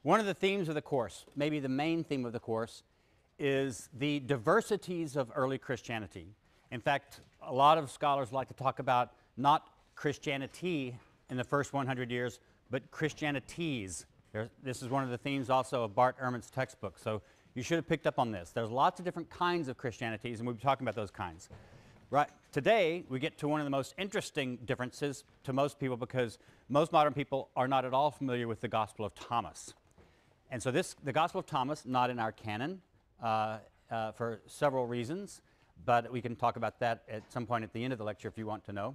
One of the themes of the course, maybe the main theme of the course, is the diversities of early Christianity. In fact, a lot of scholars like to talk about not Christianity in the first 100 years, but Christianities. This is one of the themes also of Bart Ehrman's textbook, so you should have picked up on this. There's lots of different kinds of Christianities, and we'll be talking about those kinds. Right. Today, we get to one of the most interesting differences to most people because most modern people are not at all familiar with the Gospel of Thomas. And so the Gospel of Thomas, not in our canon for several reasons, but we can talk about that at some point at the end of the lecture if you want to know.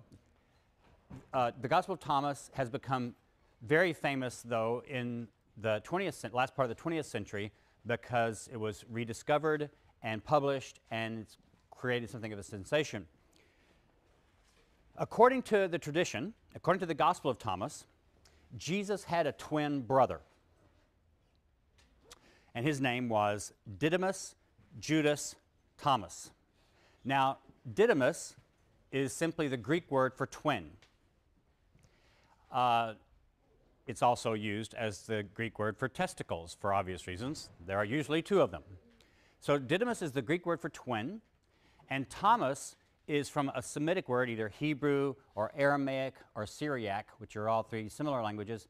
The Gospel of Thomas has become very famous, though, in the last part of the 20th century because it was rediscovered and published and it's created something of a sensation. According to the tradition, according to the Gospel of Thomas, Jesus had a twin brother. And his name was Didymus Judas Thomas. Now, Didymus is simply the Greek word for twin. It's also used as the Greek word for testicles for obvious reasons. There are usually two of them. So Didymus is the Greek word for twin, and Thomas is from a Semitic word, either Hebrew or Aramaic or Syriac, which are all three similar languages.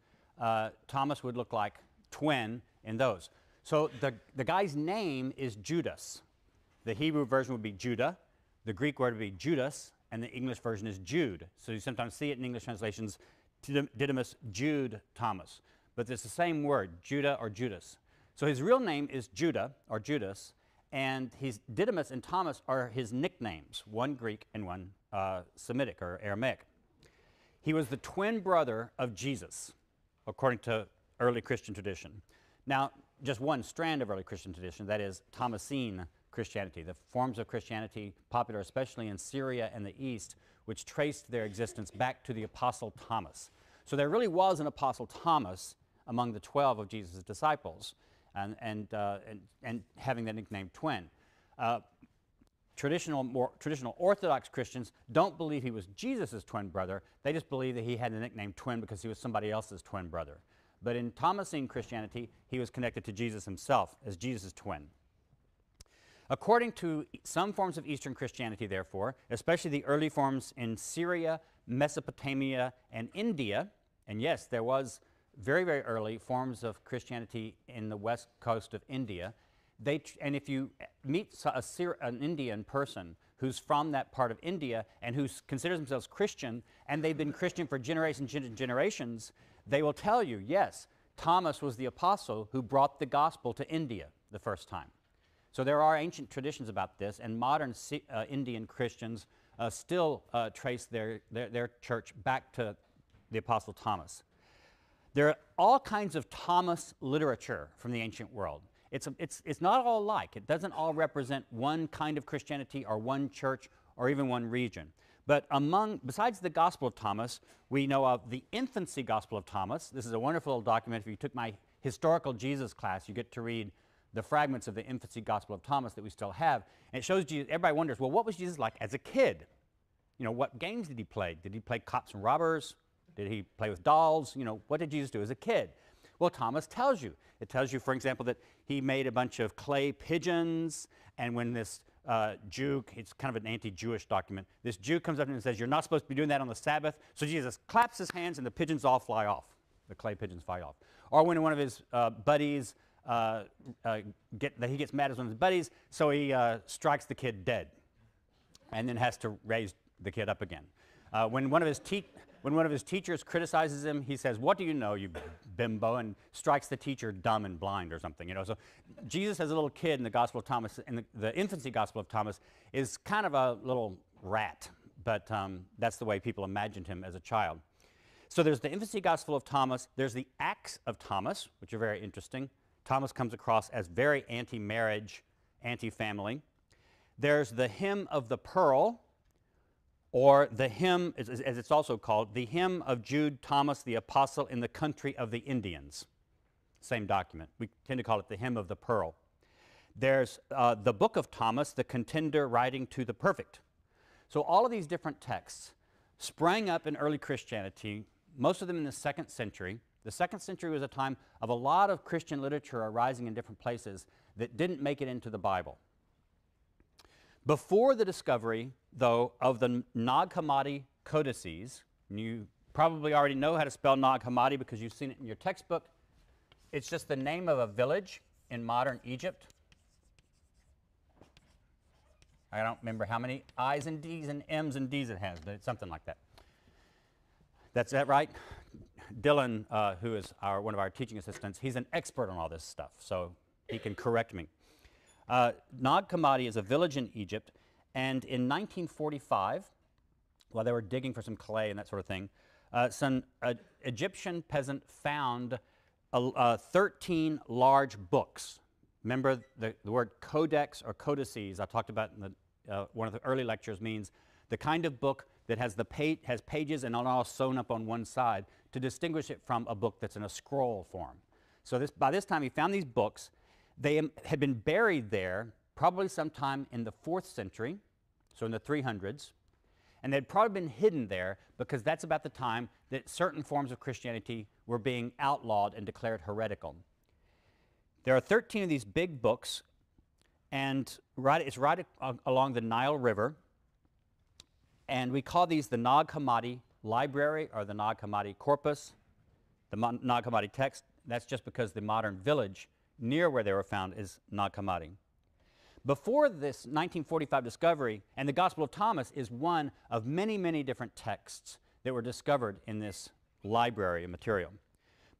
Thomas would look like twin in those. So the guy's name is Judas. The Hebrew version would be Judah, the Greek word would be Judas, and the English version is Jude. So you sometimes see it in English translations, Didymus Jude Thomas. But it's the same word, Judah or Judas. So his real name is Judah or Judas, and Didymus and Thomas are his nicknames, one Greek and one Semitic or Aramaic. He was the twin brother of Jesus, according to early Christian tradition. Now, just one strand of early Christian tradition, that is Thomasine Christianity, the forms of Christianity popular especially in Syria and the East, which traced their existence back to the Apostle Thomas. So there really was an Apostle Thomas among the 12 of Jesus' disciples, and having the nickname twin. Traditional Orthodox Christians don't believe he was Jesus' twin brother. They just believe that he had the nickname twin because he was somebody else's twin brother. But in Thomasine Christianity, he was connected to Jesus himself as Jesus' twin. According to some forms of Eastern Christianity, therefore, especially the early forms in Syria, Mesopotamia, and India, and yes, there was very, very early forms of Christianity in the west coast of India, and if you meet an Indian person who's from that part of India and who considers themselves Christian, and they've been Christian for generations and generations, they will tell you, yes, Thomas was the apostle who brought the gospel to India the first time. So there are ancient traditions about this, and modern Indian Christians still trace their church back to the apostle Thomas. There are all kinds of Thomas literature from the ancient world. It's not all alike. It doesn't all represent one kind of Christianity or one church or even one region. But besides the Gospel of Thomas, we know of the Infancy Gospel of Thomas. This is a wonderful little document. If you took my historical Jesus class, you get to read the fragments of the Infancy Gospel of Thomas that we still have. And it shows Jesus. Everybody wonders, well, what was Jesus like as a kid? You know, what games did he play? Did he play cops and robbers? Did he play with dolls? You know, what did Jesus do as a kid? Well, Thomas tells you. It tells you, for example, that he made a bunch of clay pigeons, and when this Jew, it's kind of an anti-Jewish document, this Jew comes up and says, you're not supposed to be doing that on the Sabbath, so Jesus claps his hands and the pigeons all fly off. The clay pigeons fly off. Or when one of his buddies, he gets mad at one of his buddies, so he strikes the kid dead and then has to raise the kid up again. When one of his teachers criticizes him, he says, "What do you know, you bimbo?" and strikes the teacher dumb and blind or something. You know, so Jesus as a little kid in the Gospel of Thomas, in the Infancy Gospel of Thomas, is kind of a little rat, but that's the way people imagined him as a child. So there's the Infancy Gospel of Thomas. There's the Acts of Thomas, which are very interesting. Thomas comes across as very anti-marriage, anti-family. There's the Hymn of the Pearl, or the hymn, as it's also called, the Hymn of Jude Thomas the Apostle in the Country of the Indians. Same document. We tend to call it the Hymn of the Pearl. There's the Book of Thomas, the Contender Writing to the Perfect. So all of these different texts sprang up in early Christianity, most of them in the 2nd century, The 2nd century was a time of a lot of Christian literature arising in different places that didn't make it into the Bible. Before the discovery, though, of the Nag Hammadi codices, and you probably already know how to spell Nag Hammadi because you've seen it in your textbook. It's just the name of a village in modern Egypt. I don't remember how many I's and D's and M's and D's it has, but it's something like that. That's that right? Dylan, who is one of our teaching assistants, he's an expert on all this stuff, so he can correct me. Nag Hammadi is a village in Egypt, and in 1945, while they were digging for some clay and that sort of thing, some Egyptian peasant found 13 large books. Remember the word codex or codices I talked about in one of the early lectures means the kind of book that has pages and all sewn up on one side to distinguish it from a book that's in a scroll form. So by this time he found these books. They had been buried there probably sometime in the 4th century, so in the 300s, and they'd probably been hidden there because that's about the time that certain forms of Christianity were being outlawed and declared heretical. There are 13 of these big books, and it's right along the Nile River, and we call these the Nag Hammadi Library or the Nag Hammadi Corpus, the Nag Hammadi text. That's just because the modern village near where they were found is Nag Hammadi. Before this 1945 discovery, and the Gospel of Thomas is one of many, many different texts that were discovered in this library of material.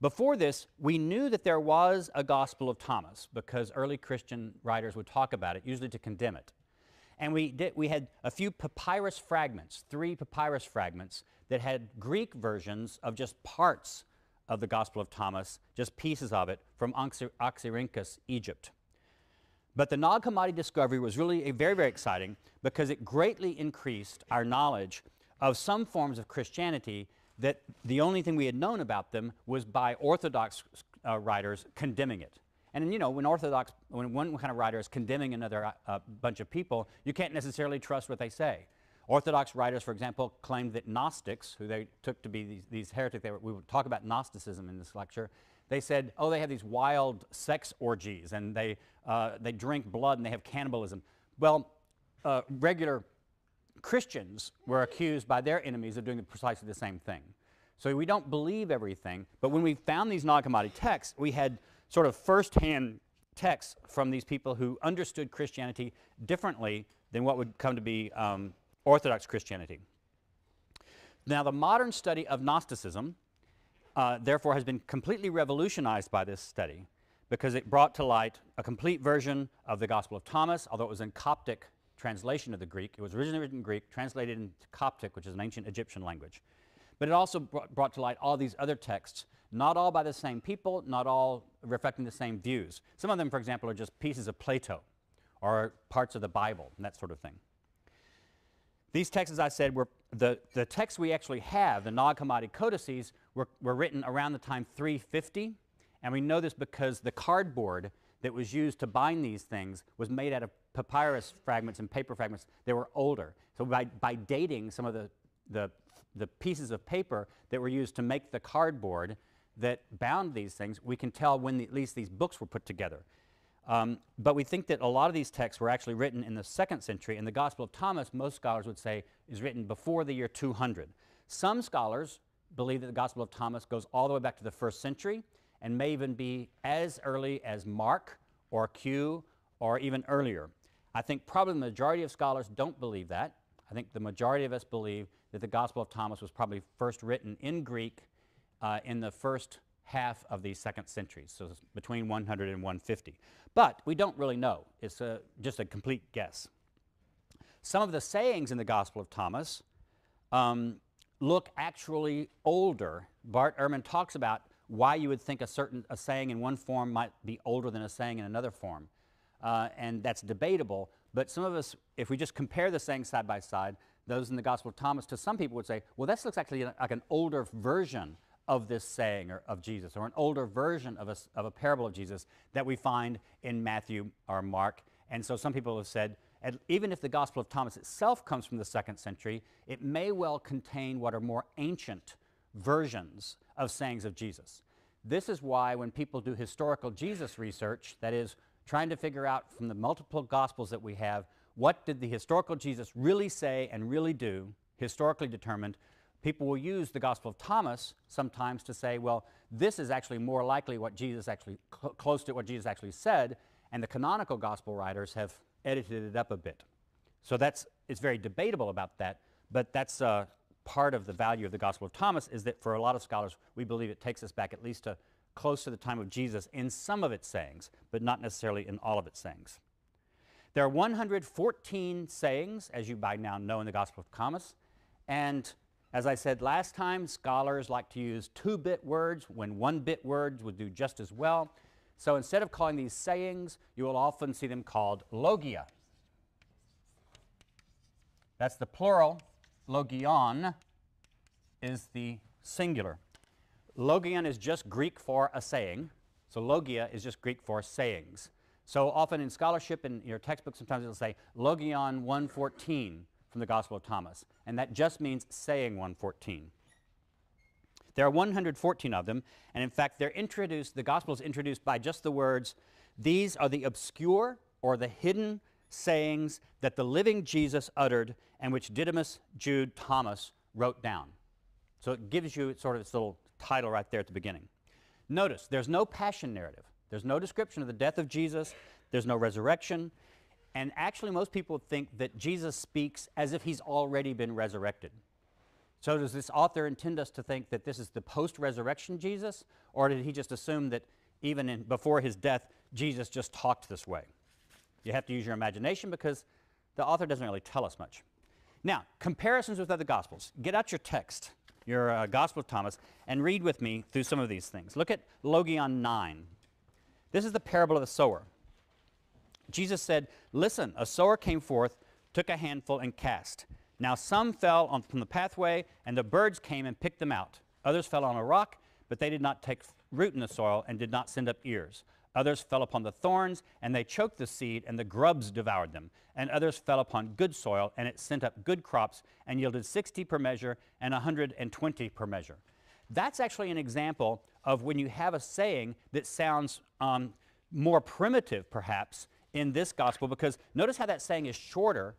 Before this, we knew that there was a Gospel of Thomas because early Christian writers would talk about it, usually to condemn it. And we had a few papyrus fragments, 3 papyrus fragments, that had Greek versions of just parts of the Gospel of Thomas, just pieces of it, from Oxyrhynchus, Egypt. But the Nag Hammadi discovery was really very, very exciting because it greatly increased our knowledge of some forms of Christianity that the only thing we had known about them was by Orthodox writers condemning it. And you know, when one kind of writer is condemning another bunch of people, you can't necessarily trust what they say. Orthodox writers, for example, claimed that Gnostics, who they took to be these heretics, we would talk about Gnosticism in this lecture, they said, oh, they have these wild sex orgies, and they drink blood, and they have cannibalism. Well, regular Christians were accused by their enemies of doing precisely the same thing. So we don't believe everything, but when we found these Nag Hammadi texts, we had sort of first-hand texts from these people who understood Christianity differently than what would come to be Orthodox Christianity. Now, the modern study of Gnosticism, therefore, has been completely revolutionized by this study because it brought to light a complete version of the Gospel of Thomas, although it was in Coptic translation of the Greek. It was originally written in Greek, translated into Coptic, which is an ancient Egyptian language. But it also brought to light all these other texts, not all by the same people, not all reflecting the same views. Some of them, for example, are just pieces of Plato or parts of the Bible and that sort of thing. These texts, as I said, were the texts we actually have, the Nag Hammadi codices, were written around the time 350, and we know this because the cardboard that was used to bind these things was made out of papyrus fragments and paper fragments that were older. So by dating some of the pieces of paper that were used to make the cardboard that bound these things, we can tell when at least these books were put together. But we think that a lot of these texts were actually written in the 2nd century, and the Gospel of Thomas, most scholars would say, is written before the year 200. Some scholars believe that the Gospel of Thomas goes all the way back to the 1st century and may even be as early as Mark or Q or even earlier. I think probably the majority of scholars don't believe that. I think the majority of us believe that the Gospel of Thomas was probably first written in Greek in the first half of the 2nd century, so between 100 and 150. But we don't really know. It's just a complete guess. Some of the sayings in the Gospel of Thomas look actually older. Bart Ehrman talks about why you would think a saying in one form might be older than a saying in another form. And that's debatable, but some of us, if we just compare the sayings side by side, those in the Gospel of Thomas, to some people would say, well, this looks actually like an older version of this saying of Jesus, or an older version of a parable of Jesus that we find in Matthew or Mark. And so some people have said, even if the Gospel of Thomas itself comes from the 2nd century, it may well contain what are more ancient versions of sayings of Jesus. This is why when people do historical Jesus research, that is, trying to figure out from the multiple Gospels that we have, what did the historical Jesus really say and really do, historically determined, people will use the Gospel of Thomas sometimes to say, well, this is actually more likely what Jesus actually, close to what Jesus actually said, and the canonical Gospel writers have edited it up a bit. So it's very debatable about that, but that's part of the value of the Gospel of Thomas, is that for a lot of scholars, we believe it takes us back at least to close to the time of Jesus in some of its sayings, but not necessarily in all of its sayings. There are 114 sayings, as you by now know, in the Gospel of Thomas, and as I said last time, scholars like to use 2-bit words when 1-bit words would do just as well. So instead of calling these sayings, you will often see them called logia. That's the plural. Logion is the singular. Logion is just Greek for a saying. So logia is just Greek for sayings. So often in scholarship, in your textbook, sometimes it'll say Logion 114 from the Gospel of Thomas. And that just means saying 114. There are 114 of them. And in fact, they're introduced, the Gospel is introduced by just the words, these are the obscure or the hidden sayings that the living Jesus uttered and which Didymus, Jude, Thomas wrote down. So it gives you sort of this little title right there at the beginning. Notice, there's no passion narrative. There's no description of the death of Jesus. There's no resurrection. And actually, most people think that Jesus speaks as if he's already been resurrected. So does this author intend us to think that this is the post-resurrection Jesus? Or did he just assume that even before his death, Jesus just talked this way? You have to use your imagination because the author doesn't really tell us much. Now, comparisons with other Gospels. Get out your text, your Gospel of Thomas, and read with me through some of these things. Look at Logion 9. This is the parable of the sower. Jesus said, listen, a sower came forth, took a handful, and cast. Now some fell from the pathway, and the birds came and picked them out. Others fell on a rock, but they did not take root in the soil and did not send up ears. Others fell upon the thorns, and they choked the seed, and the grubs devoured them. And others fell upon good soil, and it sent up good crops, and yielded 60 per measure and 120 per measure. That's actually an example of when you have a saying that sounds more primitive, perhaps, in this gospel, because notice how that saying is shorter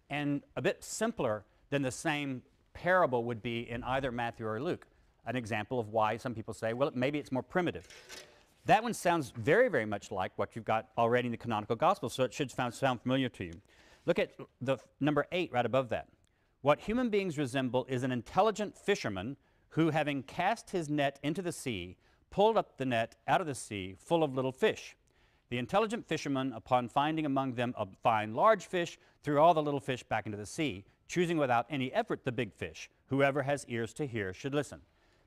and a bit simpler than the same parable would be in either Matthew or Luke. An example of why some people say, well, maybe it's more primitive. That one sounds very, very much like what you've got already in the canonical gospel, so it should sound familiar to you. Look at the number 8 right above that. What human beings resemble is an intelligent fisherman who, having cast his net into the sea, pulled up the net out of the sea full of little fish. The intelligent fisherman, upon finding among them a fine large fish, threw all the little fish back into the sea, choosing without any effort the big fish. Whoever has ears to hear should listen.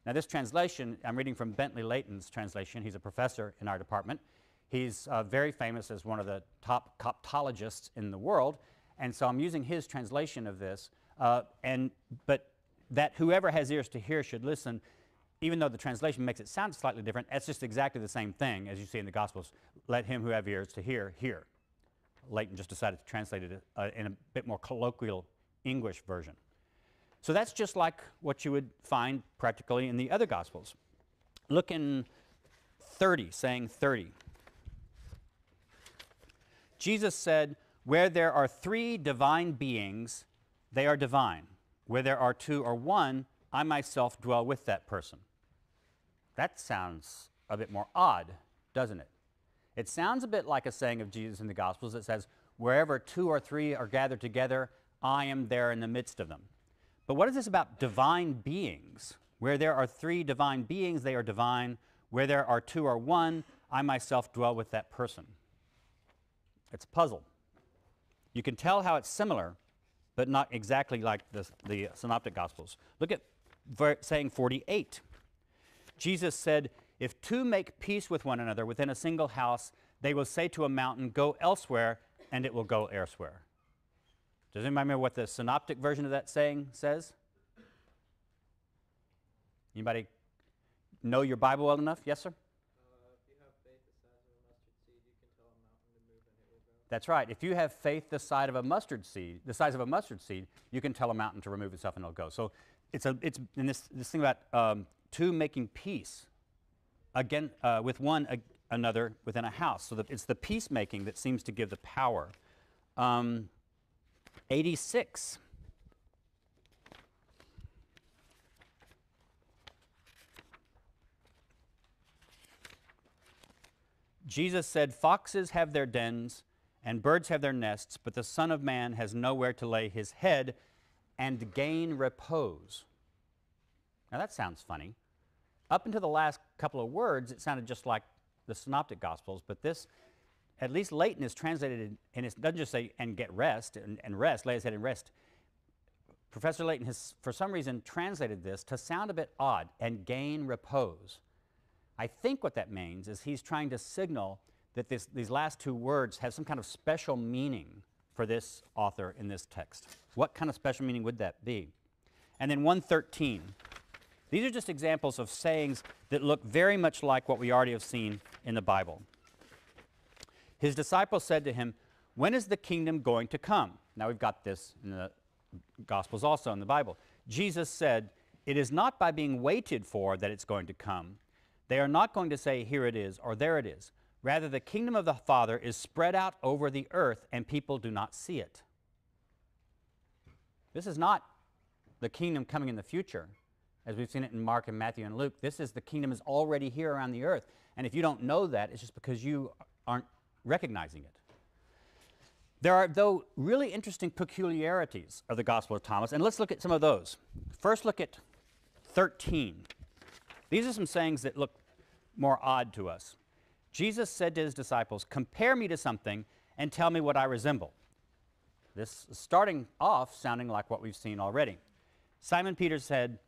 Now this translation, I'm reading from Bentley Layton's translation. He's a professor in our department. He's very famous as one of the top coptologists in the world, and so I'm using his translation of this. But that whoever has ears to hear should listen, even though the translation makes it sound slightly different, that's just exactly the same thing as you see in the Gospels. Let him who have ears to hear, hear. Layton just decided to translate it in a bit more colloquial English version. So that's just like what you would find practically in the other Gospels. Look in 30, saying 30. Jesus said, where there are 3 divine beings, they are divine. Where there are 2 or 1, I myself dwell with that person. That sounds a bit more odd, doesn't it? It sounds a bit like a saying of Jesus in the Gospels that says, wherever 2 or 3 are gathered together, I am there in the midst of them. But what is this about divine beings? Where there are 3 divine beings, they are divine. Where there are 2 or 1, I myself dwell with that person. It's a puzzle. You can tell how it's similar, but not exactly like the Synoptic Gospels. Look at saying 48. Jesus said, if 2 make peace with one another within a single house, they will say to a mountain, go elsewhere, and it will go elsewhere. Does anybody remember what the Synoptic version of that saying says? Anybody know your Bible well enough? Yes, sir? If you have faith the size of a mustard seed, you can tell a mountain to move and it will go. That's right. If you have faith the size of a mustard seed, you can tell a mountain to remove itself and it'll go. So it's in this thing about 2 making peace. again with another within a house. So it's the peacemaking that seems to give the power. 86. Jesus said, "Foxes have their dens and birds have their nests, but the Son of Man has nowhere to lay his head and gain repose." Now that sounds funny. Up until the last couple of words, it sounded just like the Synoptic Gospels, but this, at least Leighton, is translated, and it doesn't just say, "and get rest," and rest, lay his head and rest. Professor Leighton has, for some reason, translated this to sound a bit odd, "and gain repose." I think what that means is he's trying to signal that these last two words have some kind of special meaning for this author in this text. What kind of special meaning would that be? And then 113. These are just examples of sayings that look very much like what we already have seen in the Bible. His disciples said to him, "When is the kingdom going to come?" Now we've got this in the Gospels also in the Bible. Jesus said, "It is not by being waited for that it's going to come. They are not going to say, 'Here it is,' or 'There it is.' Rather, the kingdom of the Father is spread out over the earth, and people do not see it." This is not the kingdom coming in the future, as we've seen it in Mark and Matthew and Luke. This is the kingdom is already here around the earth. And if you don't know that, it's just because you aren't recognizing it. There are, though, really interesting peculiarities of the Gospel of Thomas, and let's look at some of those. First, look at 13. These are some sayings that look more odd to us. Jesus said to his disciples, "Compare me to something and tell me what I resemble." This is starting off sounding like what we've seen already. Simon Peter said,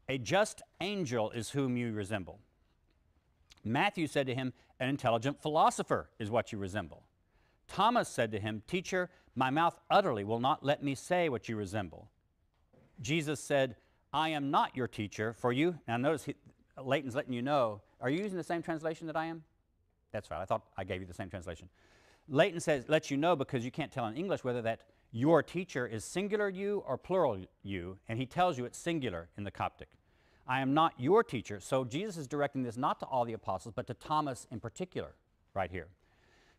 "A just angel is whom you resemble." Matthew said to him, "An intelligent philosopher is what you resemble." Thomas said to him, "Teacher, my mouth utterly will not let me say what you resemble." Jesus said, "I am not your teacher, for you..." Now notice Leighton's letting you know. Are you using the same translation that I am? That's right. I thought I gave you the same translation. Leighton says, lets you know because you can't tell in English whether that your teacher is singular you or plural you, and he tells you it's singular in the Coptic. "I am not your teacher." So Jesus is directing this not to all the apostles, but to Thomas in particular, right here.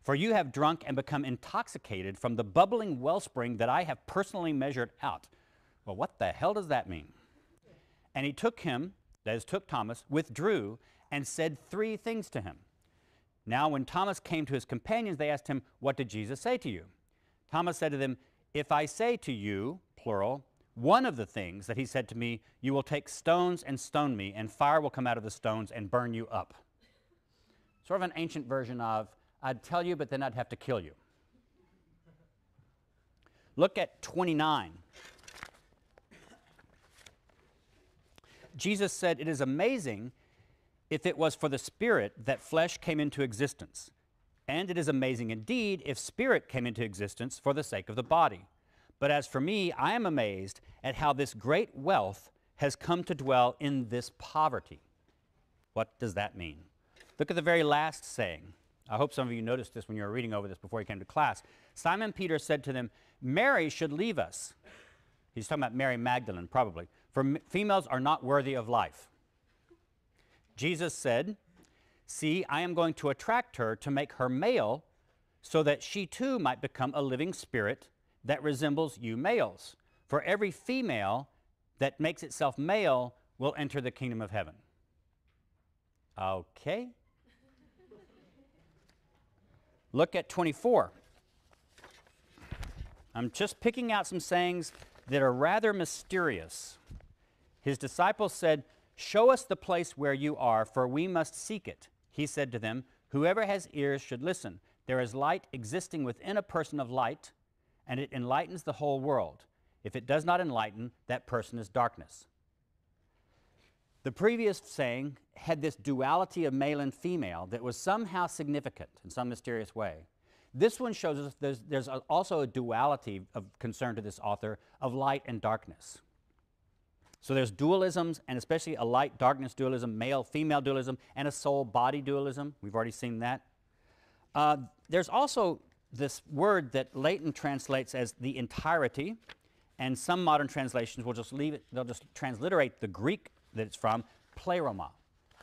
"For you have drunk and become intoxicated from the bubbling wellspring that I have personally measured out." Well, what the hell does that mean? "And he took him," that is, took Thomas, "withdrew and said 3 things to him. Now when Thomas came to his companions, they asked him, 'What did Jesus say to you?' Thomas said to them, 'If I say to you,' plural, 'one of the things that he said to me, you will take stones and stone me, and fire will come out of the stones and burn you up.'" Sort of an ancient version of, "I'd tell you, but then I'd have to kill you." Look at 29. Jesus said, "It is amazing if it was for the Spirit that flesh came into existence. And it is amazing indeed if spirit came into existence for the sake of the body. But as for me, I am amazed at how this great wealth has come to dwell in this poverty." What does that mean? Look at the very last saying. I hope some of you noticed this when you were reading over this before you came to class. Simon Peter said to them, "Mary should leave us." He's talking about Mary Magdalene, probably. "For females are not worthy of life." Jesus said, "See, I am going to attract her to make her male, so that she too might become a living spirit that resembles you males. For every female that makes itself male will enter the kingdom of heaven." Okay. Look at 24. I'm just picking out some sayings that are rather mysterious. His disciples said, "Show us the place where you are, for we must seek it." He said to them, "Whoever has ears should listen. There is light existing within a person of light, and it enlightens the whole world. If it does not enlighten, that person is darkness." The previous saying had this duality of male and female that was somehow significant in some mysterious way. This one shows us there's also a duality of concern to this author of light and darkness. So there's dualisms, and especially a light-darkness dualism, male-female dualism, and a soul-body dualism. We've already seen that. There's also this word that Leighton translates as the entirety, and some modern translations will just leave it, they'll just transliterate the Greek that it's from, pleroma.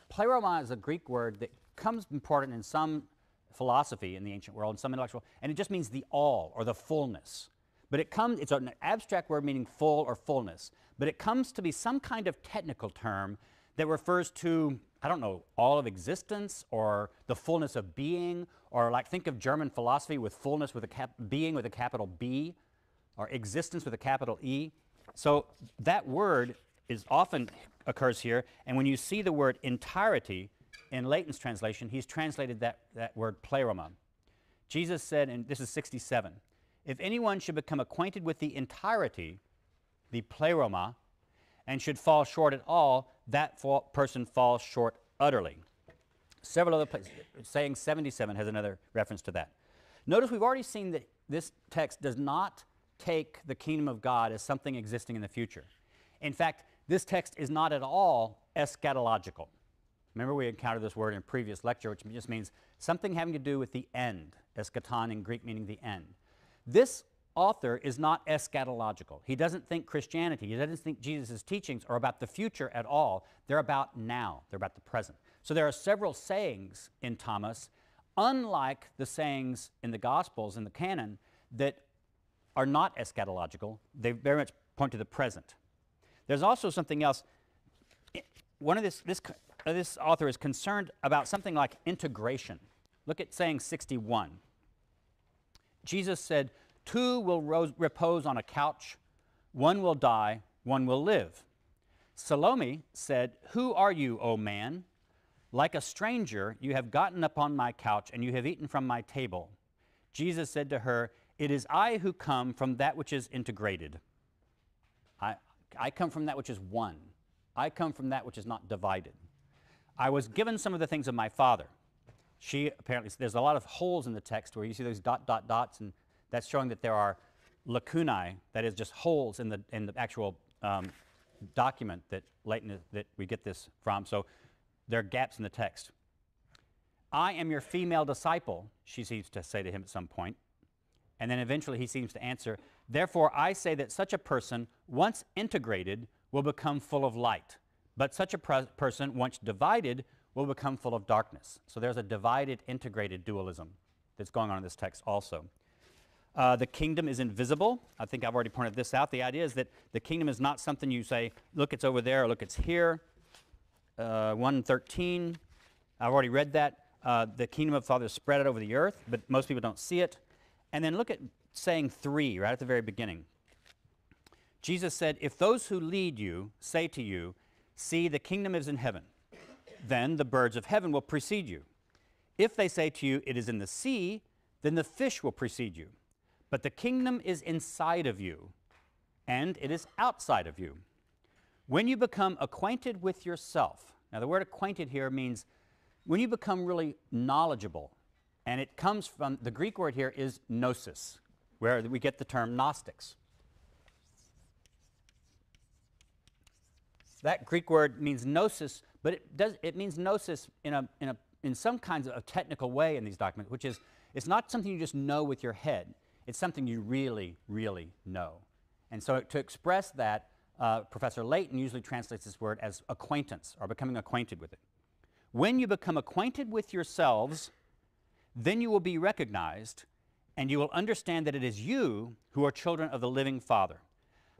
Pleroma is a Greek word that comes important in some philosophy in the ancient world, and some intellectual, and it just means the all or the fullness. But it's an abstract word meaning full or fullness. But it comes to be some kind of technical term that refers to, I don't know, all of existence or the fullness of being, or like think of German philosophy with fullness with being with a capital B, or existence with a capital E. So that word often occurs here, and when you see the word entirety in Layton's translation, he's translated that word pleroma. Jesus said, and this is 67, if anyone should become acquainted with the entirety, the pleroma, and should fall short at all, that person falls short utterly. Several other places, saying 77 has another reference to that. Notice we've already seen that this text does not take the kingdom of God as something existing in the future. In fact, this text is not at all eschatological. Remember, we encountered this word in a previous lecture, which just means something having to do with the end, eschaton in Greek meaning the end. This author is not eschatological. He doesn't think Christianity, he doesn't think Jesus' teachings are about the future at all. They're about now, they're about the present. So there are several sayings in Thomas, unlike the sayings in the Gospels, in the canon, that are not eschatological. They very much point to the present. There's also something else. This author is concerned about something like integration. Look at saying 61. Jesus said, two will repose on a couch, one will die, one will live. Salome said, who are you, O man? Like a stranger, you have gotten upon my couch, and you have eaten from my table. Jesus said to her, it is I who come from that which is integrated. I come from that which is one. I come from that which is not divided. I was given some of the things of my Father. She apparently, there's a lot of holes in the text where you see those dots, and that's showing that there are lacunae, that is just holes in the actual document that that we get this from. So there are gaps in the text. I am your female disciple, she seems to say to him at some point. And then eventually he seems to answer, therefore I say that such a person, once integrated, will become full of light. But such a person, once divided, will become full of darkness. So there's a divided, integrated dualism that's going on in this text also. The kingdom is invisible. I think I've already pointed this out. The idea is that the kingdom is not something you say, look, it's over there, or look, it's here. 1:13, I've already read that. The kingdom of the Father is spread out over the earth, but most people don't see it. And then look at saying 3, right at the very beginning. Jesus said, if those who lead you say to you, see, the kingdom is in heaven, then the birds of heaven will precede you. If they say to you, it is in the sea, then the fish will precede you. But the kingdom is inside of you, and it is outside of you. When you become acquainted with yourself, now the word acquainted here means when you become really knowledgeable, and it comes from, the Greek word here is gnosis, where we get the term Gnostics. That Greek word means gnosis, but it means gnosis in some kinds of technical way in these documents, which is it's not something you just know with your head. It's something you really, really know. And so to express that, Professor Layton usually translates this word as acquaintance, or becoming acquainted with it. When you become acquainted with yourselves, then you will be recognized, and you will understand that it is you who are children of the living Father.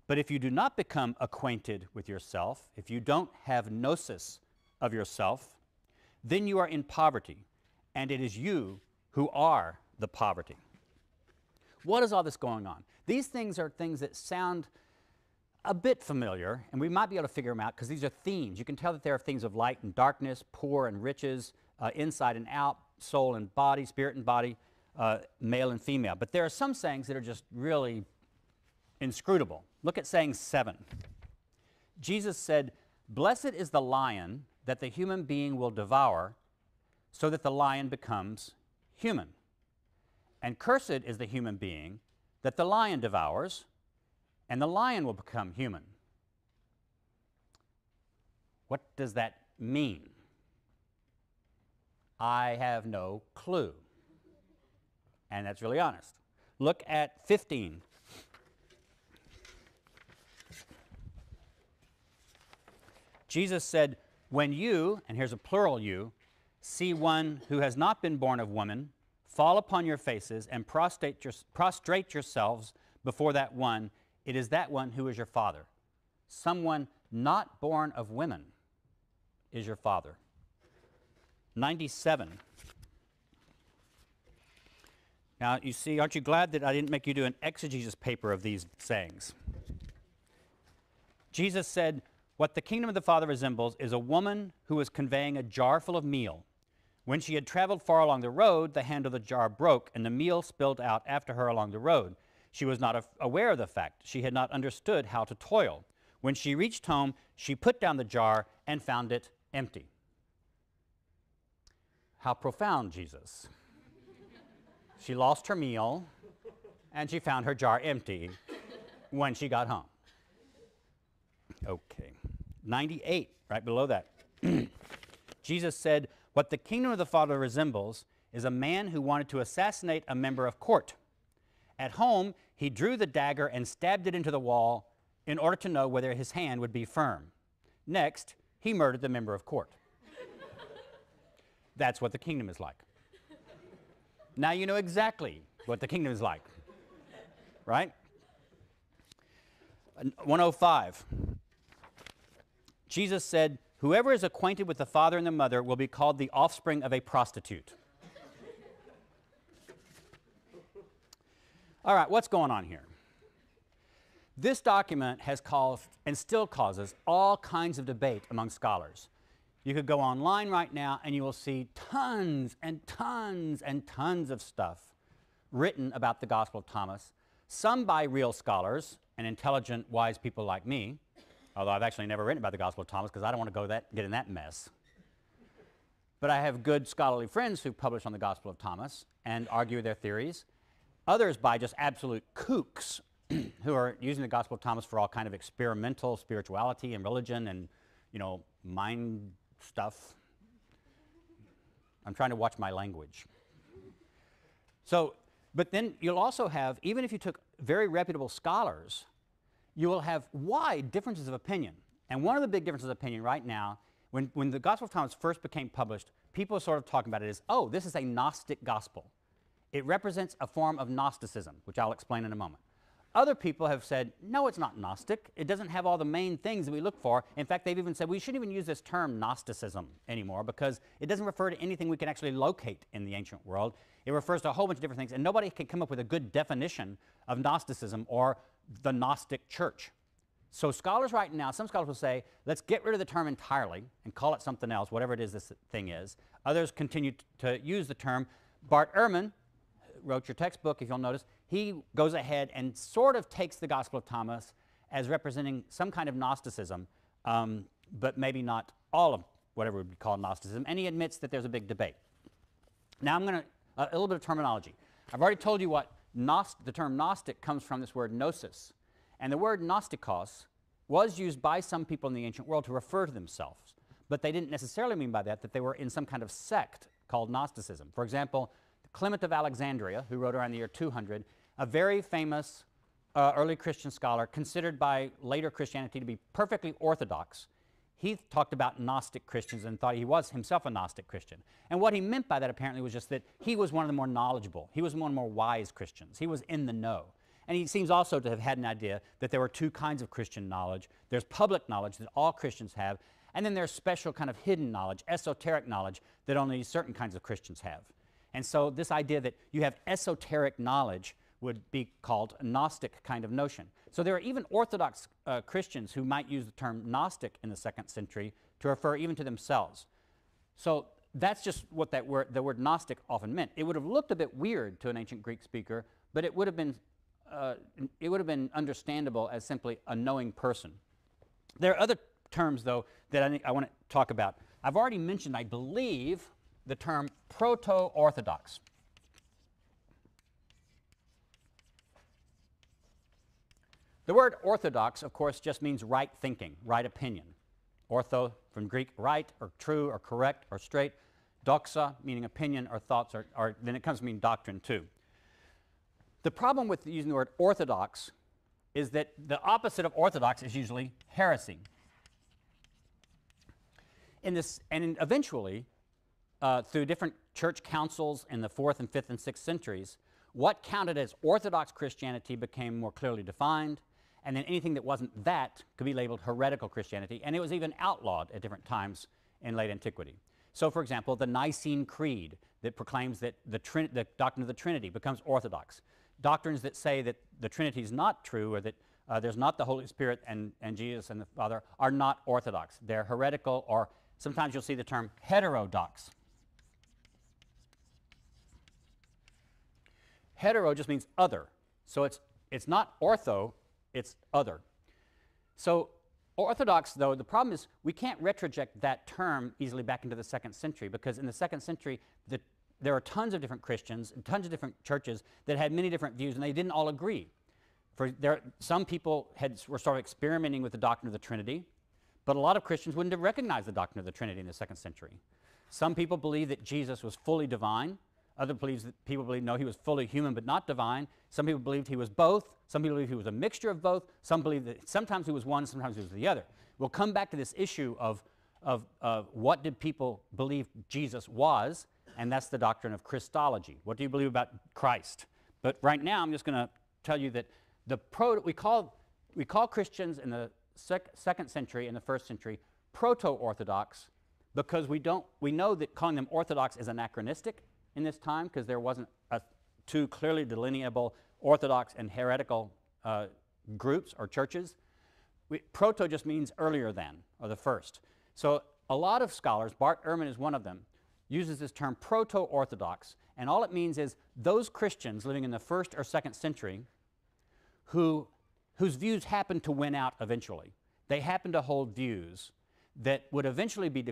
But if you do not become acquainted with yourself, if you don't have gnosis of yourself, then you are in poverty, and it is you who are the poverty. What is all this going on? These things are things that sound a bit familiar, and we might be able to figure them out because these are themes. You can tell that there are themes of light and darkness, poor and riches, inside and out, soul and body, spirit and body, male and female. But there are some sayings that are just really inscrutable. Look at saying 7. Jesus said, blessed is the lion that the human being will devour, so that the lion becomes human. And cursed is the human being that the lion devours, and the lion will become human. What does that mean? I have no clue. And that's really honest. Look at 15. Jesus said, When you, and here's a plural you, see one who has not been born of woman, fall upon your faces and prostrate yourselves before that one. It is that one who is your father. Someone not born of women is your father. 97. Now, you see, aren't you glad that I didn't make you do an exegesis paper of these sayings? Jesus said, what the kingdom of the Father resembles is a woman who was conveying a jar full of meal. When she had traveled far along the road, the handle of the jar broke, and the meal spilled out after her along the road. She was not aware of the fact. She had not understood how to toil. When she reached home, she put down the jar and found it empty. How profound, Jesus. She lost her meal, and she found her jar empty when she got home. Okay. 98, right below that. Jesus said, what the kingdom of the Father resembles is a man who wanted to assassinate a member of court. At home, he drew the dagger and stabbed it into the wall in order to know whether his hand would be firm. Next, he murdered the member of court. That's what the kingdom is like. Now you know exactly what the kingdom is like, right? 105. Jesus said, whoever is acquainted with the father and the mother will be called the offspring of a prostitute. All right, what's going on here? This document has caused and still causes all kinds of debate among scholars. You could go online right now and you will see tons and tons and tons of stuff written about the Gospel of Thomas, some by real scholars and intelligent, wise people like me, although I've actually never written about the Gospel of Thomas because I don't want to get in that mess. But I have good scholarly friends who publish on the Gospel of Thomas and argue their theories. Others by just absolute kooks who are using the Gospel of Thomas for all kind of experimental spirituality and religion and, you know, mind stuff. I'm trying to watch my language. So, but then you'll also have, even if you took very reputable scholars, you will have wide differences of opinion. And one of the big differences of opinion right now, when the Gospel of Thomas first became published, people are sort of talking about it as, oh, this is a Gnostic gospel. It represents a form of Gnosticism, which I'll explain in a moment. Other people have said, no, it's not Gnostic. It doesn't have all the main things that we look for. In fact, they've even said we shouldn't even use this term Gnosticism anymore because it doesn't refer to anything we can actually locate in the ancient world. It refers to a whole bunch of different things, and nobody can come up with a good definition of Gnosticism or the Gnostic church. So scholars right now, some scholars will say, let's get rid of the term entirely and call it something else, whatever it is this thing is. Others continue to use the term. Bart Ehrman wrote your textbook, if you'll notice. He goes ahead and sort of takes the Gospel of Thomas as representing some kind of Gnosticism, but maybe not all of whatever would be called Gnosticism, and he admits that there's a big debate. Now I'm going to, a little bit of terminology. I've already told you what the term Gnostic comes from this word gnosis, and the word Gnostikos was used by some people in the ancient world to refer to themselves, but they didn't necessarily mean by that they were in some kind of sect called Gnosticism. For example, Clement of Alexandria, who wrote around the year 200, a very famous early Christian scholar, considered by later Christianity to be perfectly orthodox. He talked about Gnostic Christians and thought he was himself a Gnostic Christian. And what he meant by that apparently was just that he was one of the more knowledgeable. He was one of the more wise Christians. He was in the know. And he seems also to have had an idea that there were two kinds of Christian knowledge. There's public knowledge that all Christians have, and then there's special kind of hidden knowledge, esoteric knowledge, that only certain kinds of Christians have. And so this idea that you have esoteric knowledge would be called a Gnostic kind of notion. So there are even Orthodox Christians who might use the term Gnostic in the 2nd century to refer even to themselves. So that's just what the word Gnostic often meant. It would have looked a bit weird to an ancient Greek speaker, but it would have been understandable as simply a knowing person. There are other terms, though, that I want to talk about. I've already mentioned, I believe, the term proto-Orthodox. The word orthodox, of course, just means right thinking, right opinion. Ortho, from Greek, right, or true, or correct, or straight. Doxa, meaning opinion or thoughts, or then it comes to mean doctrine, too. The problem with using the word orthodox is that the opposite of orthodox is usually heresy. Eventually, through different church councils in the 4th and 5th and 6th centuries, what counted as Orthodox Christianity became more clearly defined, and then anything that wasn't that could be labeled heretical Christianity, and it was even outlawed at different times in late antiquity. So, for example, the Nicene Creed that proclaims that the doctrine of the Trinity becomes orthodox. Doctrines that say that the Trinity is not true, or that there's not the Holy Spirit and Jesus and the Father, are not orthodox. They're heretical, or sometimes you'll see the term heterodox. Hetero just means other. So it's not ortho, it's other. So orthodox, though, the problem is we can't retroject that term easily back into the 2nd century, because in the 2nd century there are tons of different Christians and tons of different churches that had many different views, and they didn't all agree. Some people were sort of experimenting with the doctrine of the Trinity, but a lot of Christians wouldn't have recognized the doctrine of the Trinity in the 2nd century. Some people believed that Jesus was fully divine. Other people believed, no, he was fully human but not divine. Some people believed he was both. Some people believed he was a mixture of both. Some believed that sometimes he was one, sometimes he was the other. We'll come back to this issue of what did people believe Jesus was, and that's the doctrine of Christology. What do you believe about Christ? But right now, I'm just going to tell you that we call Christians in the 2nd century and the 1st century proto-Orthodox, because we know that calling them Orthodox is anachronistic in this time, because there wasn't two clearly delineable Orthodox and heretical groups or churches. Proto just means earlier than, or the first. So a lot of scholars, Bart Ehrman is one of them, uses this term proto-Orthodox, and all it means is those Christians living in the 1st or 2nd century whose views happened to win out eventually. They happened to hold views that would eventually be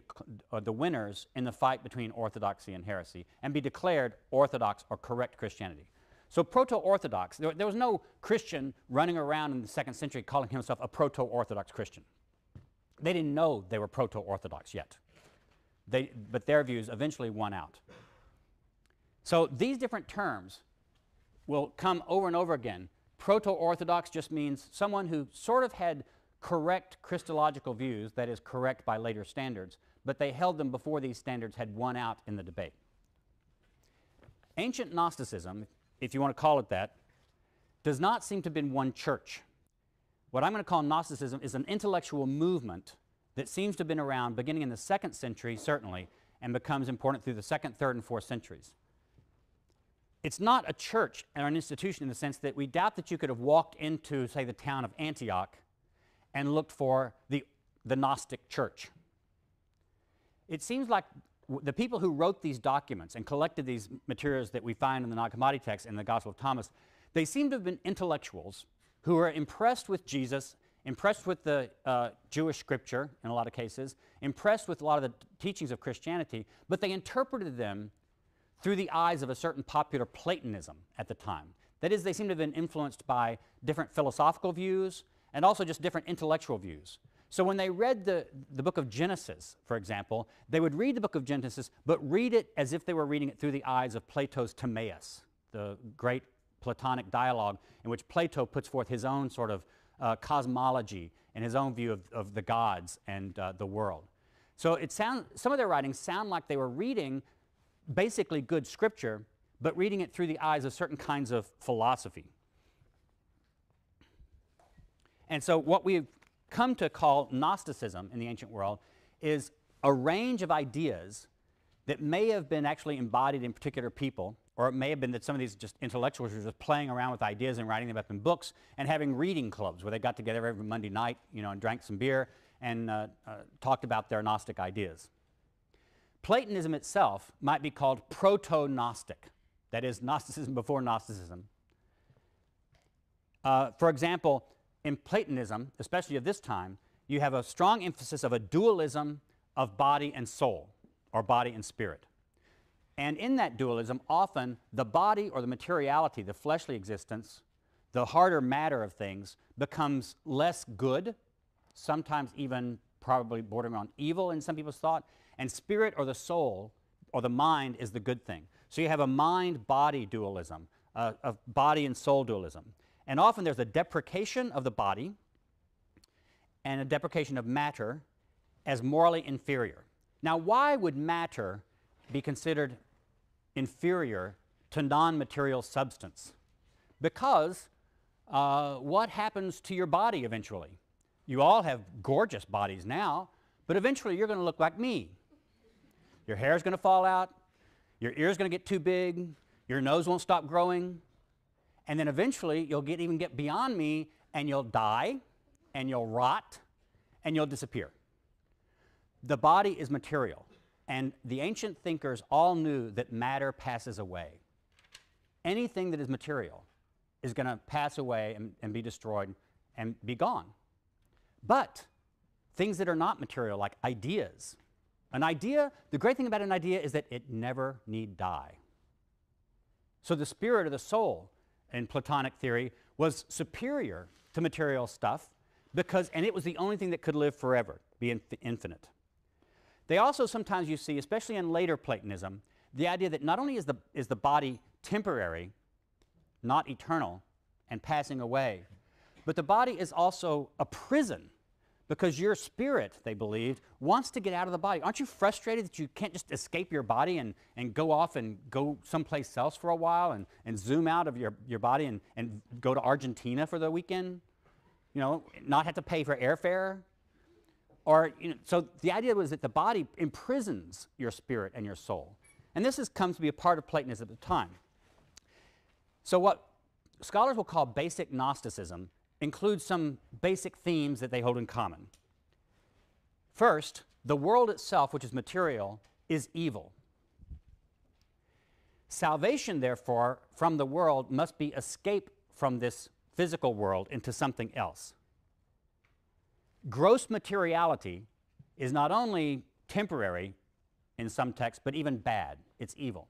the winners in the fight between orthodoxy and heresy, and be declared orthodox or correct Christianity. So proto-Orthodox, there was no Christian running around in the 2nd century calling himself a proto-Orthodox Christian. They didn't know they were proto-Orthodox yet. But their views eventually won out. So these different terms will come over and over again. Proto-Orthodox just means someone who sort of had correct Christological views, that is, correct by later standards, but they held them before these standards had won out in the debate. Ancient Gnosticism, if you want to call it that, does not seem to have been one church. What I'm going to call Gnosticism is an intellectual movement that seems to have been around beginning in the 2nd century, certainly, and becomes important through the 2nd, 3rd, and 4th centuries. It's not a church or an institution in the sense that we doubt that you could have walked into, say, the town of Antioch and looked for the Gnostic church. It seems like the people who wrote these documents and collected these materials that we find in the Nag Hammadi text and the Gospel of Thomas, they seem to have been intellectuals who were impressed with Jesus, impressed with the Jewish scripture in a lot of cases, impressed with a lot of the teachings of Christianity, but they interpreted them through the eyes of a certain popular Platonism at the time. That is, they seem to have been influenced by different philosophical views and also just different intellectual views. So when they read the book of Genesis, for example, they would read the book of Genesis, but read it as if they were reading it through the eyes of Plato's Timaeus, the great Platonic dialogue in which Plato puts forth his own sort of cosmology and his own view of the gods and the world. So some of their writings sound like they were reading basically good scripture, but reading it through the eyes of certain kinds of philosophy. And so what we've come to call Gnosticism in the ancient world is a range of ideas that may have been actually embodied in particular people, or it may have been that some of these just intellectuals were just playing around with ideas and writing them up in books and having reading clubs where they got together every Monday night, and drank some beer and talked about their Gnostic ideas. Platonism itself might be called proto-Gnostic, that is, Gnosticism before Gnosticism. For example, in Platonism, especially of this time, you have a strong emphasis of a dualism of body and soul, or body and spirit. And in that dualism, often the body or the materiality, the fleshly existence, the harder matter of things, becomes less good, sometimes even probably bordering on evil in some people's thought, and spirit or the soul or the mind is the good thing. So you have a mind-body dualism, of body and soul dualism. And often there's a deprecation of the body and a deprecation of matter as morally inferior. Now, why would matter be considered inferior to non-material substance? Because what happens to your body eventually? You all have gorgeous bodies now, but eventually you're going to look like me. Your hair's going to fall out, your ear's going to get too big, your nose won't stop growing, and then eventually you'll even get beyond me, and you'll die, and you'll rot, and you'll disappear. The body is material, and the ancient thinkers all knew that matter passes away. Anything that is material is going to pass away and be destroyed and be gone. But things that are not material, like ideas, an idea, the great thing about an idea is that it never need die. So the spirit or the soul in Platonic theory was superior to material stuff because, and it was the only thing that could live forever, be infinite. They also sometimes you see, especially in later Platonism, the idea that not only is the body temporary, not eternal, and passing away, but the body is also a prison because your spirit, they believed, wants to get out of the body. Aren't you frustrated that you can't just escape your body and go off and go someplace else for a while and zoom out of your body and go to Argentina for the weekend? You know, not have to pay for airfare? Or, you know, so the idea was that the body imprisons your spirit and your soul. And this comes to be a part of Platonism at the time. So what scholars will call basic Gnosticism includes some basic themes that they hold in common. First, the world itself, which is material, is evil. Salvation, therefore, from the world must be escape from this physical world into something else. Gross materiality is not only temporary in some texts, but even bad. It's evil.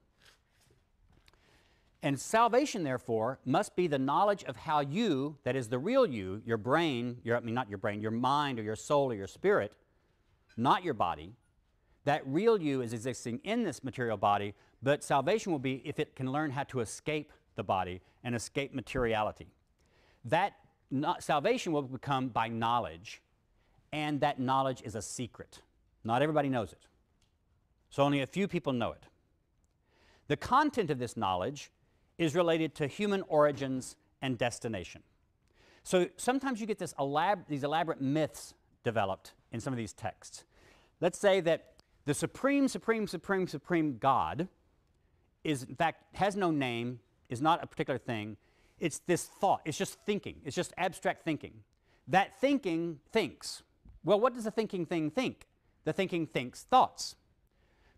And salvation, therefore, must be the knowledge of how you, that is the real you, your brain, not your brain, your mind or your soul or your spirit, not your body, that real you is existing in this material body, but salvation will be if it can learn how to escape the body and escape materiality. Salvation will become by knowledge, and that knowledge is a secret. Not everybody knows it. So only a few people know it. The content of this knowledge is related to human origins and destination. So sometimes you get these elaborate myths developed in some of these texts. Let's say that the supreme God is, in fact, has no name, is not a particular thing. It's this thought. It's just thinking. It's just abstract thinking. That thinking thinks. Well, what does the thinking thing think? The thinking thinks thoughts.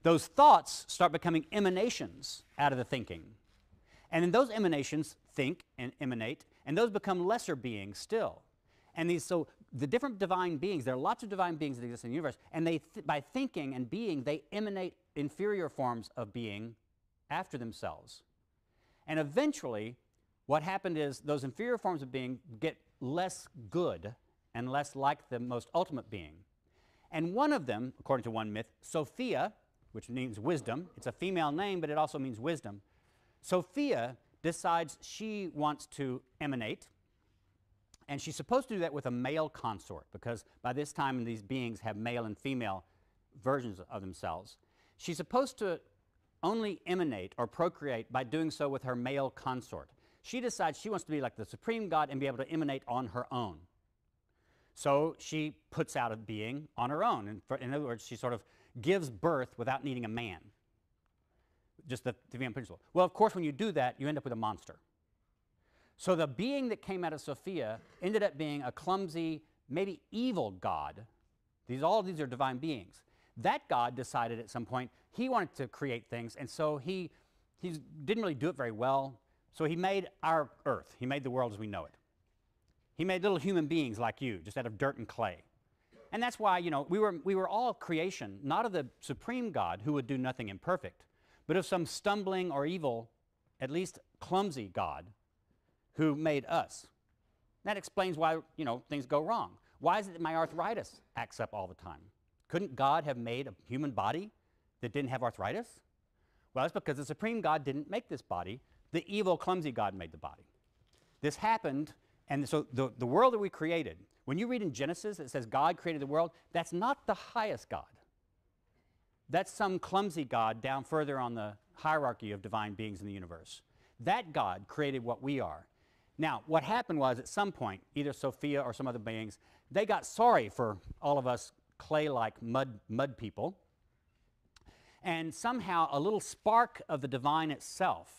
Those thoughts start becoming emanations out of the thinking. And then those emanations think and emanate, and those become lesser beings still. And so the different divine beings, there are lots of divine beings that exist in the universe, and by thinking and being, they emanate inferior forms of being after themselves. And eventually, what happened is those inferior forms of being get less good and less like the most ultimate being. And one of them, according to one myth, Sophia, which means wisdom, it's a female name, but it also means wisdom. Sophia decides she wants to emanate, and she's supposed to do that with a male consort, because by this time these beings have male and female versions of themselves. She's supposed to only emanate or procreate by doing so with her male consort. She decides she wants to be like the supreme God and be able to emanate on her own. So she puts out a being on her own. In other words, she sort of gives birth without needing a man. Just the divine principle. Well, of course, when you do that, you end up with a monster. So the being that came out of Sophia ended up being a clumsy, maybe evil god. All of these are divine beings. That god decided at some point he wanted to create things, and so he didn't really do it very well. So he made our earth. He made the world as we know it. He made little human beings like you, just out of dirt and clay. And that's why, you know, we were all creation, not of the supreme God who would do nothing imperfect, but of some stumbling or evil, at least clumsy God who made us. That explains why, you know, things go wrong. Why is it that my arthritis acts up all the time? Couldn't God have made a human body that didn't have arthritis? Well, it's because the supreme God didn't make this body. The evil, clumsy God made the body. This happened, and so the world that we created, when you read in Genesis, it says God created the world, that's not the highest God. That's some clumsy God down further on the hierarchy of divine beings in the universe. That God created what we are. Now, what happened was at some point, either Sophia or some other beings, they got sorry for all of us clay-like mud people. And somehow a little spark of the divine itself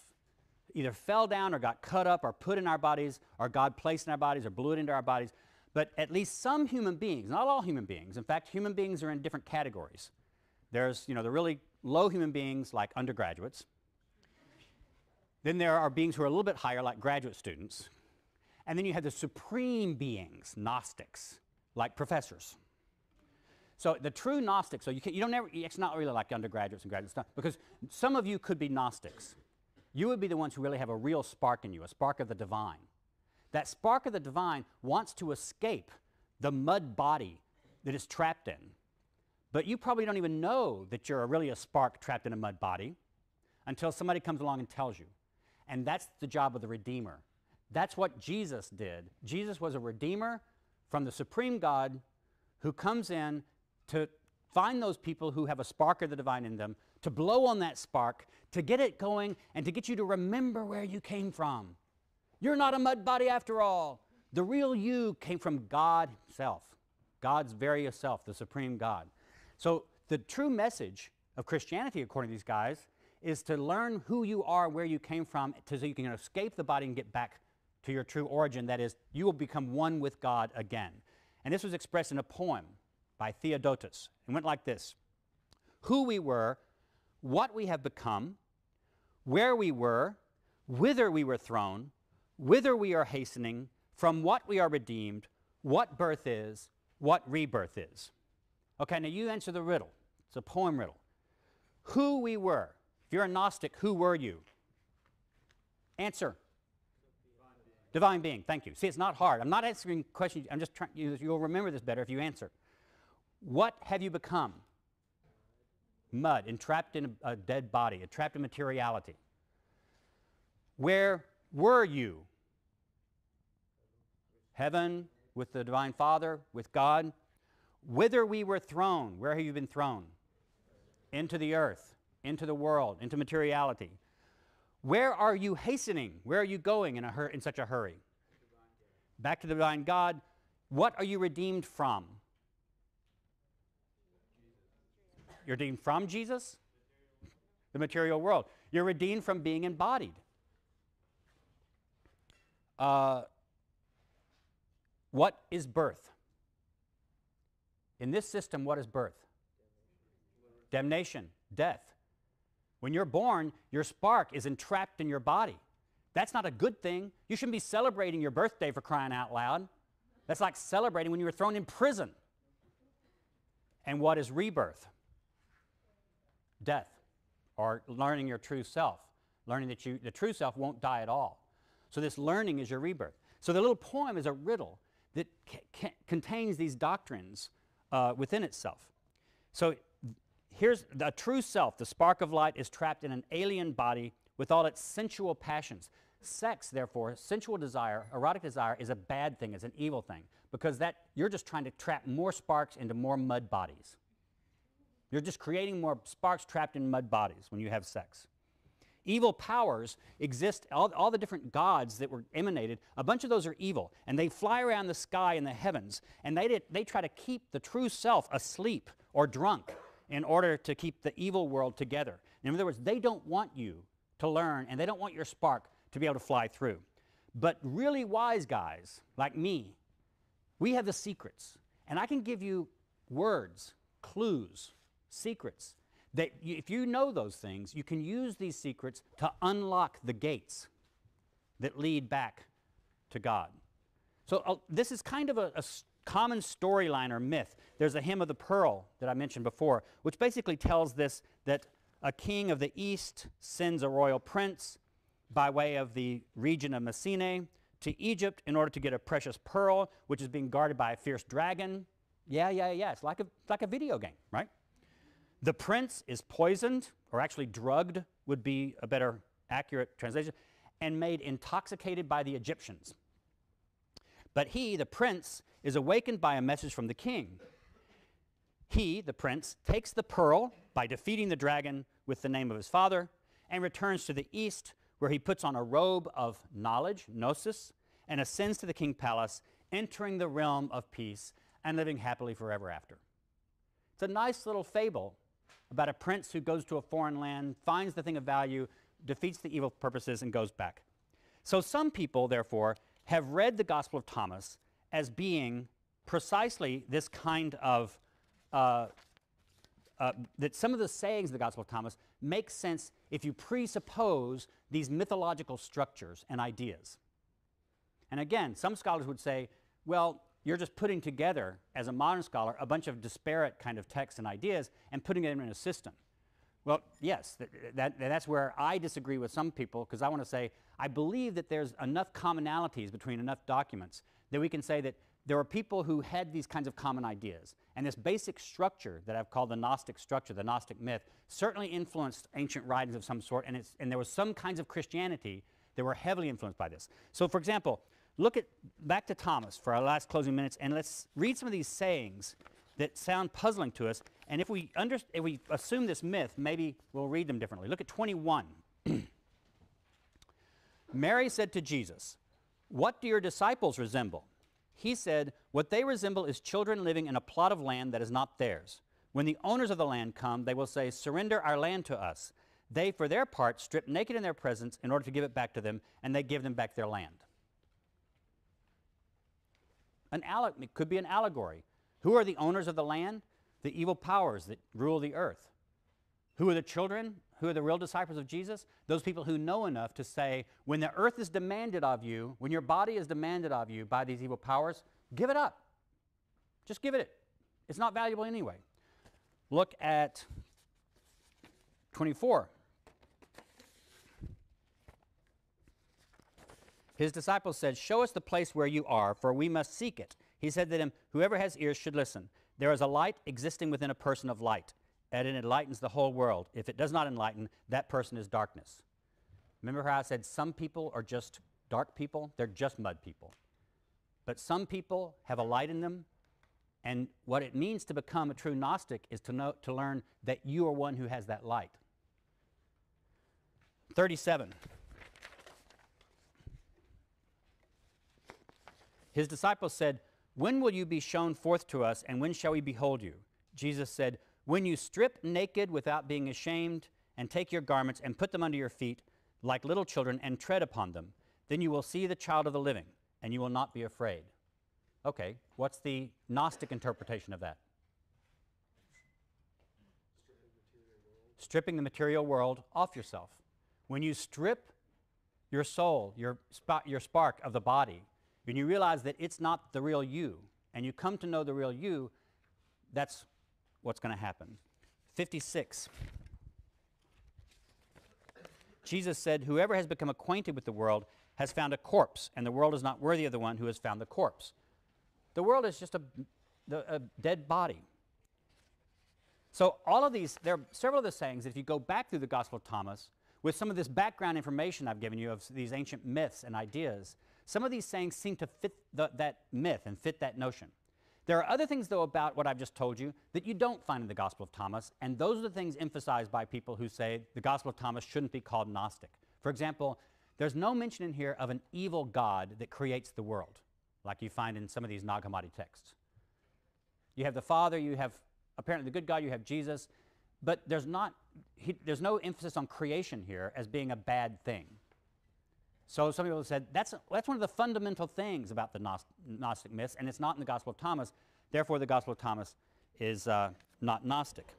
either fell down or got cut up or put in our bodies, or God placed in our bodies or blew it into our bodies. But at least some human beings, not all human beings. In fact, human beings are in different categories. There's, the really low human beings like undergraduates. Then there are beings who are a little bit higher like graduate students. And then you have the supreme beings, Gnostics, like professors. So the true Gnostics, so it's not really like undergraduates and graduate stuff, because some of you could be Gnostics. You would be the ones who really have a real spark in you, a spark of the divine. That spark of the divine wants to escape the mud body that it's trapped in. But you probably don't even know that you're really a spark trapped in a mud body until somebody comes along and tells you. And that's the job of the Redeemer. That's what Jesus did. Jesus was a Redeemer from the supreme God who comes in to find those people who have a spark of the divine in them, to blow on that spark, to get it going, and to get you to remember where you came from. You're not a mud body after all. The real you came from God himself, God's very self, the supreme God. So the true message of Christianity, according to these guys, is to learn who you are, where you came from, so you can escape the body and get back to your true origin. That is, you will become one with God again. And this was expressed in a poem by Theodotus. It went like this: who we were, what we have become, where we were, whither we were thrown, whither we are hastening, from what we are redeemed, what birth is, what rebirth is. Okay, now you answer the riddle. It's a poem riddle. Who we were. If you're a Gnostic, who were you? Answer. Divine being. Thank you. See, it's not hard. I'm not answering questions. I'm just trying. You'll remember this better if you answer. What have you become? Mud, entrapped in a dead body, entrapped in materiality. Where were you? Heaven, with the Divine Father, with God. Whither we were thrown. Where have you been thrown? Into the earth, into the world, into materiality. Where are you hastening? Where are you going in such a hurry? Back to the divine God. What are you redeemed from? You're redeemed from Jesus? The material world. You're redeemed from being embodied. What is birth? In this system, what is birth? Damnation, death. When you're born, your spark is entrapped in your body. That's not a good thing. You shouldn't be celebrating your birthday, for crying out loud. That's like celebrating when you were thrown in prison. And what is rebirth? Death, or learning your true self. Learning that the true self won't die at all. So this learning is your rebirth. So the little poem is a riddle that contains these doctrines within itself. So here's the true self. The spark of light is trapped in an alien body with all its sensual passions. Sex, therefore, sensual desire, erotic desire, is a bad thing, it's an evil thing, because you're just trying to trap more sparks into more mud bodies. You're just creating more sparks trapped in mud bodies when you have sex. Evil powers exist, all the different gods that were emanated, a bunch of those are evil, and they fly around the sky in the heavens, and they try to keep the true self asleep or drunk in order to keep the evil world together. In other words, they don't want you to learn, and they don't want your spark to be able to fly through. But really wise guys like me, we have the secrets, and I can give you words, clues, secrets, that if you know those things, you can use these secrets to unlock the gates that lead back to God. So this is kind of a common storyline or myth. There's a hymn of the pearl that I mentioned before, which basically tells this, that a king of the east sends a royal prince by way of the region of Messene to Egypt in order to get a precious pearl, which is being guarded by a fierce dragon. Yeah. It's like a video game, right? The prince is poisoned, or actually drugged would be a better accurate translation, and made intoxicated by the Egyptians. But he, the prince, is awakened by a message from the king. He, the prince, takes the pearl by defeating the dragon with the name of his father and returns to the east, where he puts on a robe of knowledge, gnosis, and ascends to the king's palace, entering the realm of peace and living happily forever after. It's a nice little fable about a prince who goes to a foreign land, finds the thing of value, defeats the evil purposes, and goes back. So some people, therefore, have read the Gospel of Thomas as being precisely this kind of, that some of the sayings of the Gospel of Thomas make sense if you presuppose these mythological structures and ideas. And again, some scholars would say, well, you're just putting together, as a modern scholar, a bunch of disparate kind of texts and ideas and putting them in a system. Well, yes, that's where I disagree with some people, because I want to say I believe that there's enough commonalities between enough documents that we can say that there are people who had these kinds of common ideas. And this basic structure that I've called the Gnostic structure, the Gnostic myth, certainly influenced ancient writings of some sort, and there was some kinds of Christianity that were heavily influenced by this. So, for example, look back to Thomas for our last closing minutes, and let's read some of these sayings that sound puzzling to us. And if we assume this myth, maybe we'll read them differently. Look at 21. Mary said to Jesus, "What do your disciples resemble?" He said, "What they resemble is children living in a plot of land that is not theirs. When the owners of the land come, they will say, 'Surrender our land to us.' They, for their part, strip naked in their presence in order to give it back to them, and they give them back their land." It could be an allegory. Who are the owners of the land? The evil powers that rule the earth. Who are the children? Who are the real disciples of Jesus? Those people who know enough to say, when the earth is demanded of you, when your body is demanded of you by these evil powers, give it up. Just give it. It's not valuable anyway. Look at 24. His disciples said, "Show us the place where you are, for we must seek it." He said to them, "Whoever has ears should listen. There is a light existing within a person of light, and it enlightens the whole world. If it does not enlighten, that person is darkness." Remember how I said some people are just dark people? They're just mud people. But some people have a light in them, and what it means to become a true Gnostic is to learn that you are one who has that light. 37. His disciples said, "When will you be shown forth to us, and when shall we behold you?" Jesus said, "When you strip naked without being ashamed, and take your garments and put them under your feet like little children and tread upon them, then you will see the child of the living, and you will not be afraid." Okay, what's the Gnostic interpretation of that? Stripping the material world off yourself. When you strip your soul, your spark of the body, when you realize that it's not the real you, and you come to know the real you, that's what's going to happen. 56. Jesus said, "Whoever has become acquainted with the world has found a corpse, and the world is not worthy of the one who has found the corpse." The world is just a dead body. So all of these, there are several of the sayings that if you go back through the Gospel of Thomas, with some of this background information I've given you of these ancient myths and ideas, some of these sayings seem to fit that myth and fit that notion. There are other things, though, about what I've just told you that you don't find in the Gospel of Thomas, and those are the things emphasized by people who say the Gospel of Thomas shouldn't be called Gnostic. For example, there's no mention in here of an evil God that creates the world, like you find in some of these Nag Hammadi texts. You have the Father, you have apparently the good God, you have Jesus, but there's no emphasis on creation here as being a bad thing. So some people have said that's one of the fundamental things about the Gnostic myths, and it's not in the Gospel of Thomas. Therefore, the Gospel of Thomas is not Gnostic.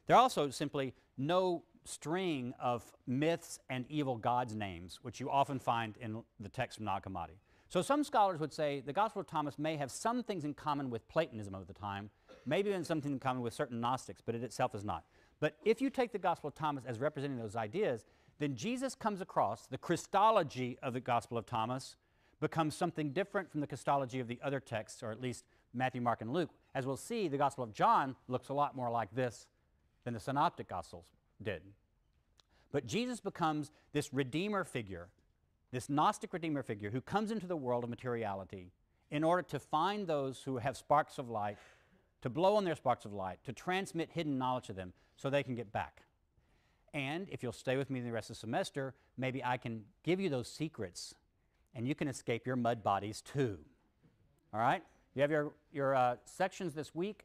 There are also simply no string of myths and evil gods' names, which you often find in the text from Nag Hammadi. So some scholars would say the Gospel of Thomas may have some things in common with Platonism of the time, maybe even something in common with certain Gnostics, but it itself is not. But if you take the Gospel of Thomas as representing those ideas, then Jesus comes across, the Christology of the Gospel of Thomas becomes something different from the Christology of the other texts, or at least Matthew, Mark, and Luke. As we'll see, the Gospel of John looks a lot more like this than the Synoptic Gospels did. But Jesus becomes this Redeemer figure, this Gnostic Redeemer figure who comes into the world of materiality in order to find those who have sparks of light to blow on their sparks of light, to transmit hidden knowledge to them so they can get back. And if you'll stay with me the rest of the semester, maybe I can give you those secrets and you can escape your mud bodies too. All right? You have your sections this week.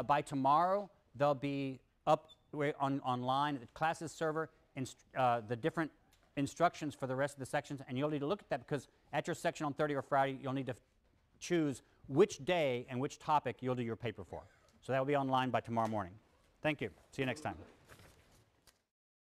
By tomorrow, they'll be up online at the classes server, the different instructions for the rest of the sections, and you'll need to look at that because at your section on Thursday or Friday, you'll need to choose which day and which topic you'll do your paper for. So that will be online by tomorrow morning. Thank you. See you next time.